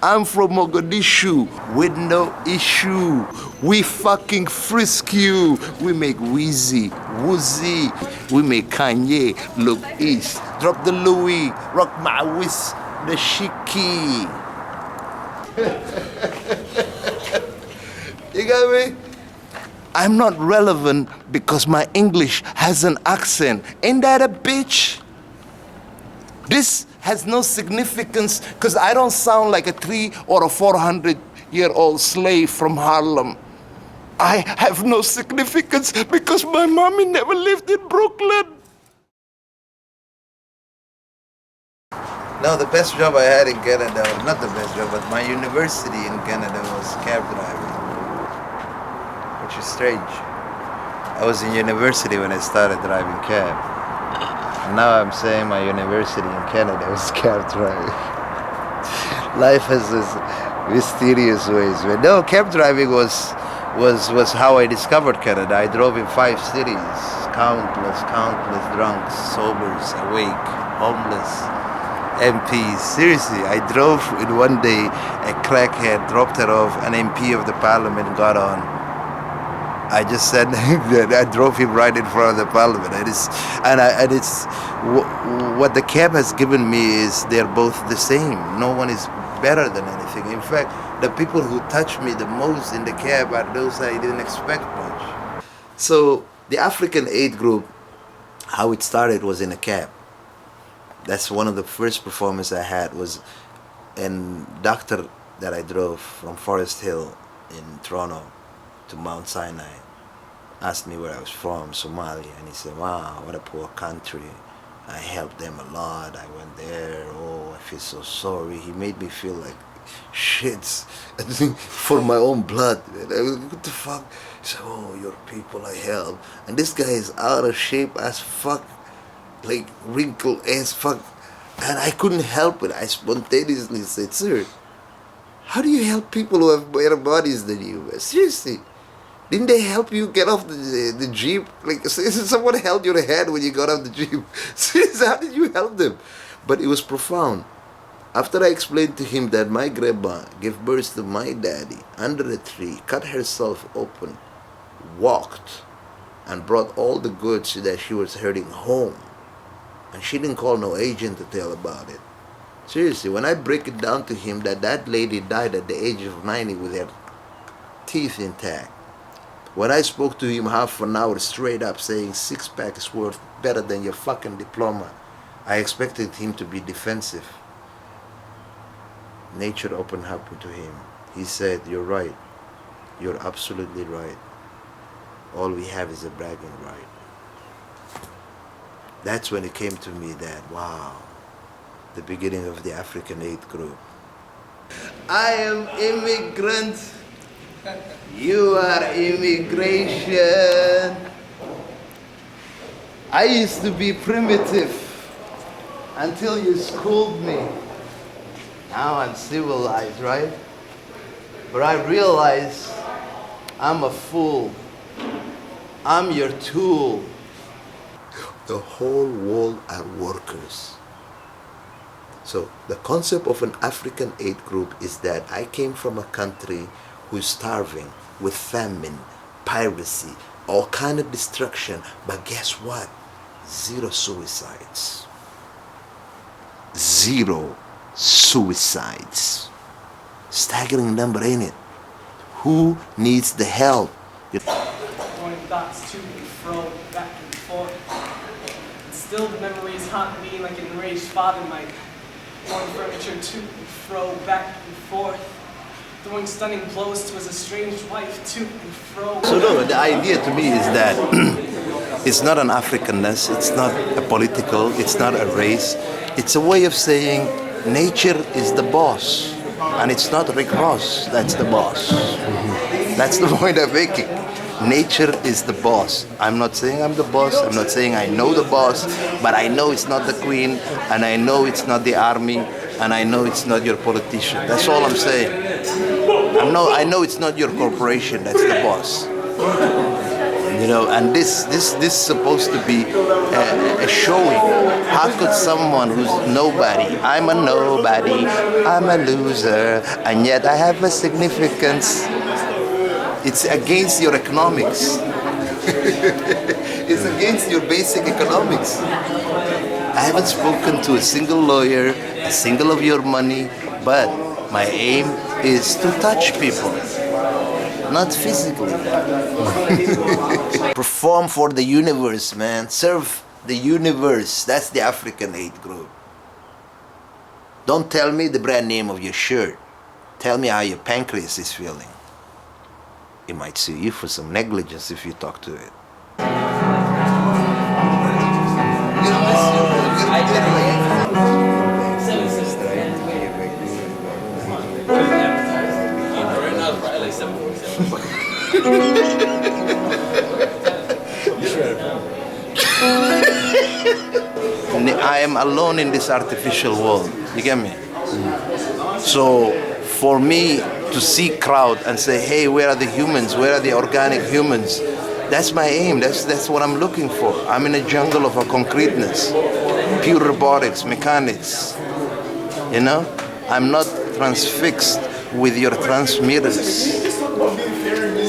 I'm from Mogadishu with no issue. We fucking frisk you. We make Wheezy, Woozy. We make Kanye look east. Drop the Louis, rock my whisk, the Shiki. You got me? I'm not relevant because my English has an accent. Ain't that a bitch? This has no significance because I don't sound like a 300 or a 400-year-old slave from Harlem. I have no significance because my mommy never lived in Brooklyn. No, the best job I had in Canada, not the best job, but my university in Canada was cab driving, which is strange. I was in university when I started driving cab. And now I'm saying my university in Canada was cab driving. Life has this mysterious ways. But no, cab driving was how I discovered Canada. I drove in 5 cities. Countless drunks, sobers, awake, homeless, MPs. Seriously, I drove in one day, a crackhead dropped her off, an MP of the parliament got on. I just said that I drove him right in front of the parliament. What the cab has given me is they're both the same. No one is better than anything. In fact, the people who touch me the most in the cab are those I didn't expect much. So the African Aid group, how it started was in a cab. That's one of the first performances I had was in doctor that I drove from Forest Hill in Toronto to Mount Sinai. Asked me where I was from, Somalia, and he said, wow, what a poor country. I helped them a lot. I went there. Oh, I feel so sorry. He made me feel like shits for my own blood. What the fuck? He said, oh, your people I help. And this guy is out of shape as fuck, like wrinkled as fuck. And I couldn't help it. I spontaneously said, sir, how do you help people who have better bodies than you? Seriously. Didn't they help you get off the Jeep? Like, someone held your hand when you got off the Jeep. Seriously, how did you help them? But it was profound. After I explained to him that my grandma gave birth to my daddy under a tree, cut herself open, walked, and brought all the goods that she was hurting home. And she didn't call no agent to tell about it. Seriously, when I break it down to him that lady died at the age of 90 with her teeth intact. When I spoke to him half an hour straight up saying 6-pack is worth better than your fucking diploma, I expected him to be defensive. Nature opened up to him. He said, you're right. You're absolutely right. All we have is a bragging right. That's when it came to me that, wow, the beginning of the African Aid group. I am immigrant. You are immigration. I used to be primitive until you schooled me. Now I'm civilized, right? But I realize I'm a fool. I'm your tool. The whole world are workers. So the concept of an African Aid group is that I came from a country who's starving, with famine, piracy, all kind of destruction. But guess what? 0 suicides. 0 suicides. Staggering number, ain't it? Who needs the help? Going thoughts to and fro, back and forth. And still the memories haunt me like an enraged father might. Throwing furniture to and fro, back and forth. Throwing stunning blows to his estranged wife to and fro. So no, the idea to me is that it's not an Africanness, it's not a political, it's not a race. It's a way of saying nature is the boss. And it's not Rick Ross that's the boss. That's the point I'm making. Nature is the boss. I'm not saying I'm the boss, I'm not saying I know the boss, but I know it's not the queen, and I know it's not the army, and I know it's not your politician. That's all I'm saying. I know it's not your corporation that's the boss. You know, and this is supposed to be a showing. How could someone who's nobody, I'm a nobody, I'm a loser, and yet I have a significance. It's against your economics. It's against your basic economics. I haven't spoken to a single lawyer, a single of your money, but my aim is to touch people, not physically. Perform for the universe, man. Serve the universe. That's the African hate group. Don't tell me the brand name of your shirt. Tell me how your pancreas is feeling. It might sue you for some negligence if you talk to it. I am alone in this artificial world. You get me? So for me to see crowd and say, hey, where are the humans? Where are the organic humans? That's my aim. That's what I'm looking for. I'm in a jungle of a concreteness, pure robotics, mechanics. You know? I'm not transfixed with your transmitters.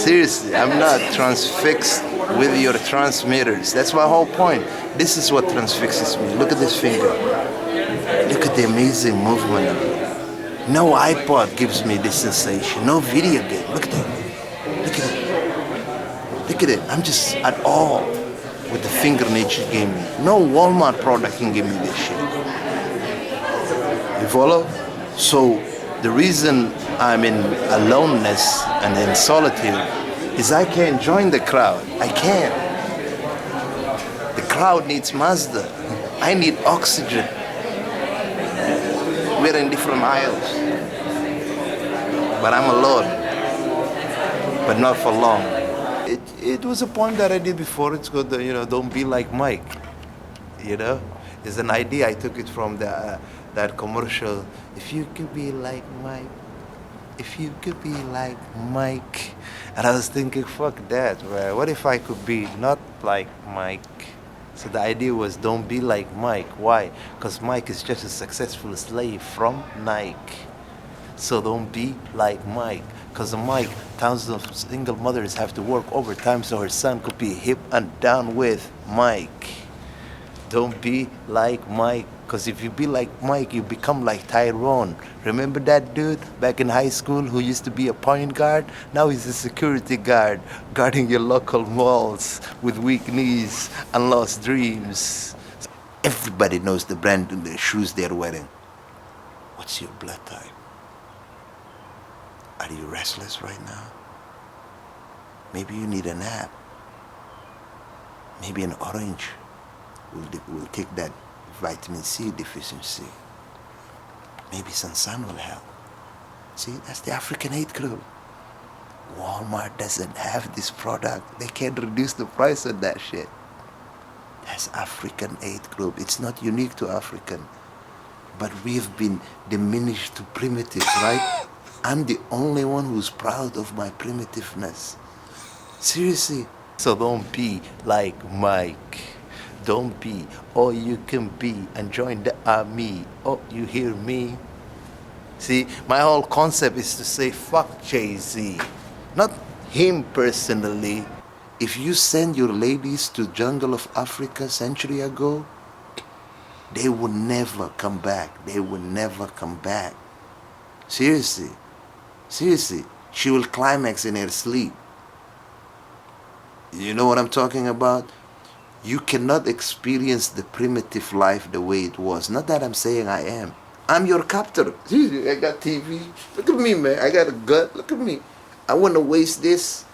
Seriously, I'm not transfixed with your transmitters. That's my whole point. This is what transfixes me. Look at this finger. Look at the amazing movement of it. No iPod gives me this sensation. No video game. Look at that. Look at it. Look at it. I'm just at awe with the finger nature gave me. No Walmart product can give me this shit. You follow? So the reason I'm in aloneness and in solitude is I can't join the crowd. I can't. The crowd needs Mazda. I need oxygen. We're in different aisles. But I'm alone. But not for long. It was a poem that I did before. It's called, Don't Be Like Mike. You know? It's an idea. I took it from that commercial. If you could be like Mike. If you could be like Mike. And I was thinking, fuck that, man. What if I could be not like Mike? So the idea was, don't be like Mike. Why? Because Mike is just a successful slave from Nike. So don't be like Mike. Because Mike, thousands of single mothers have to work overtime so her son could be hip and down with Mike. Don't be like Mike. Because if you be like Mike, you become like Tyrone. Remember that dude back in high school who used to be a point guard? Now he's a security guard, guarding your local malls with weak knees and lost dreams. Everybody knows the brand of the shoes they're wearing. What's your blood type? Are you restless right now? Maybe you need a nap. Maybe an orange will take that vitamin C deficiency. Maybe some sun will help. See, that's the African hate group. Walmart doesn't have this product. They can't reduce the price of that shit. That's African hate group. It's not unique to African. But we've been diminished to primitives, right? I'm the only one who's proud of my primitiveness. Seriously. So don't be like Mike. Don't be all you can be and join the army. Oh, you hear me? See, my whole concept is to say fuck Jay-Z. Not him personally. If you send your ladies to jungle of Africa a century ago, they will never come back. They will never come back. Seriously. Seriously. She will climax in her sleep. You know what I'm talking about? You cannot experience the primitive life the way it was. Not that I'm saying I am. I'm your captor. I got TV. Look at me, man. I got a gut. Look at me. I want to waste this.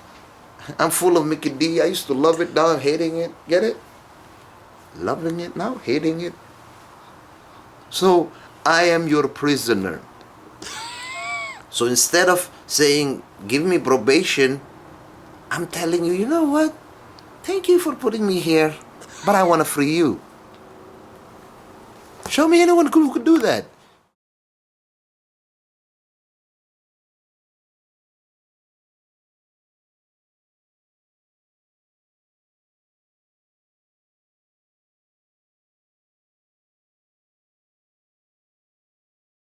I'm full of Mickey D. I used to love it. Now I'm hating it. Get it? Loving it now, hating it. So I am your prisoner. So instead of saying, give me probation, I'm telling you, you know what? Thank you for putting me here, but I want to free you. Show me anyone who could do that.